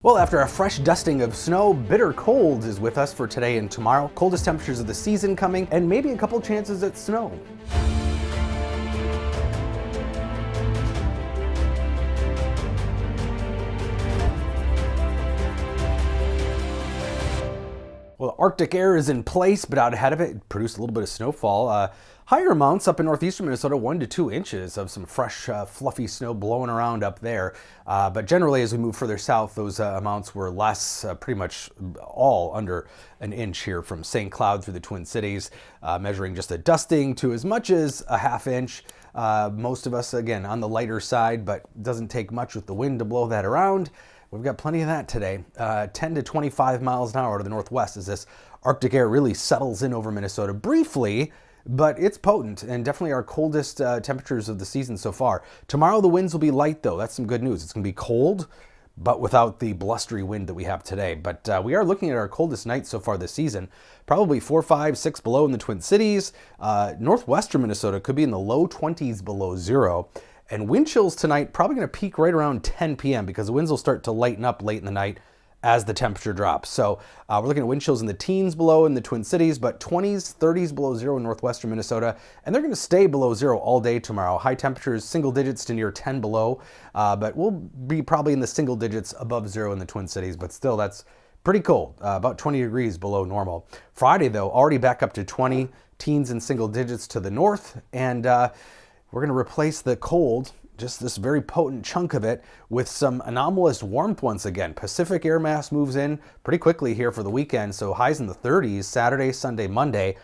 Well, after a fresh dusting of snow, bitter cold is with us for today and tomorrow. Coldest temperatures of the season coming, and maybe a couple chances at snow. Well, the Arctic air is in place, but out ahead of it produced a little bit of snowfall. Higher amounts up in northeastern Minnesota, 1 to 2 inches of some fresh, fluffy snow blowing around up there. But generally, as we move further south, those amounts were less, pretty much all under an inch here from St. Cloud through the Twin Cities, measuring just a dusting to as much as a half inch. Most of us, again, on the lighter side, but doesn't take much with the wind to blow that around. We've got plenty of that today. 10 to 25 miles an hour to the northwest as this Arctic air really settles in over Minnesota briefly, but it's potent and definitely our coldest temperatures of the season so far. Tomorrow the winds will be light though. That's some good news. It's going to be cold, but without the blustery wind that we have today. But we are looking at our coldest night so far this season. Probably 4, 5, 6 below in the Twin Cities. Northwestern Minnesota could be in the low 20s below zero. And wind chills tonight probably going to peak right around 10 p.m. because the winds will start to lighten up late in the night as the temperature drops. So we're looking at wind chills in the teens below in the Twin Cities, but 20s, 30s below zero in northwestern Minnesota. And they're going to stay below zero all day tomorrow. High temperatures, single digits to near 10 below, but we'll be probably in the single digits above zero in the Twin Cities. But still, that's pretty cold, about 20 degrees below normal. Friday, though, already back up to 20, teens and single digits to the north. And we're going to replace the cold, just this very potent chunk of it, with some anomalous warmth once again. Pacific air mass moves in pretty quickly here for the weekend, so highs in the 30s Saturday, Sunday, Monday,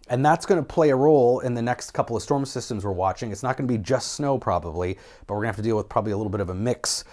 and that's going to play a role in the next couple of storm systems we're watching. It's not going to be just snow probably, but we're going to have to deal with probably a little bit of a mix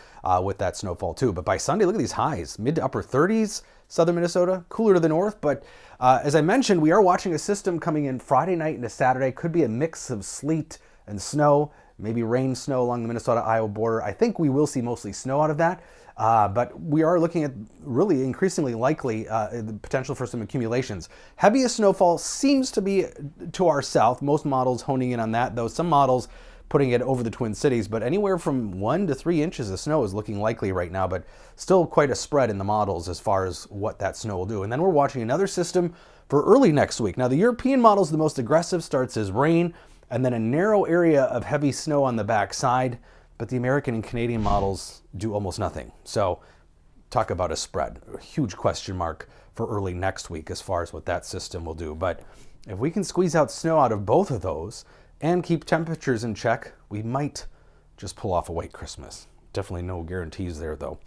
with that snowfall too. But by Sunday, look at these highs, mid to upper 30s, southern Minnesota, cooler to the north. But as I mentioned, we are watching a system coming in Friday night into Saturday. Could be a mix of sleet and snow, maybe rain, snow along the Minnesota-Iowa border. I think we will see mostly snow out of that, but we are looking at really increasingly likely the potential for some accumulations. Heaviest snowfall seems to be to our south. Most models honing in on that, though some models putting it over the Twin Cities, but anywhere from 1 to 3 inches of snow is looking likely right now, but still quite a spread in the models as far as what that snow will do. And then we're watching another system for early next week. Now the European model is the most aggressive, starts as rain, and then a narrow area of heavy snow on the backside, but the American and Canadian models do almost nothing. So talk about a spread. A huge question mark for early next week as far as what that system will do. But if we can squeeze out snow out of both of those and keep temperatures in check, we might just pull off a white Christmas. Definitely no guarantees there though.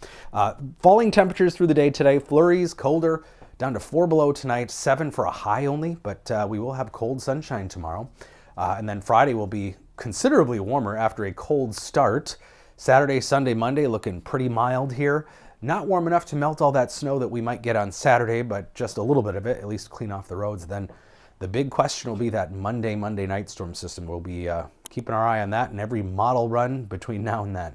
Falling temperatures through the day today, flurries, colder, down to 4 below tonight, 7 for a high only, but we will have cold sunshine tomorrow. And then Friday will be considerably warmer after a cold start. Saturday, Sunday, Monday looking pretty mild here. Not warm enough to melt all that snow that we might get on Saturday, but just a little bit of it, at least clean off the roads. Then the big question will be that Monday night storm system. We'll be keeping our eye on that in every model run between now and then.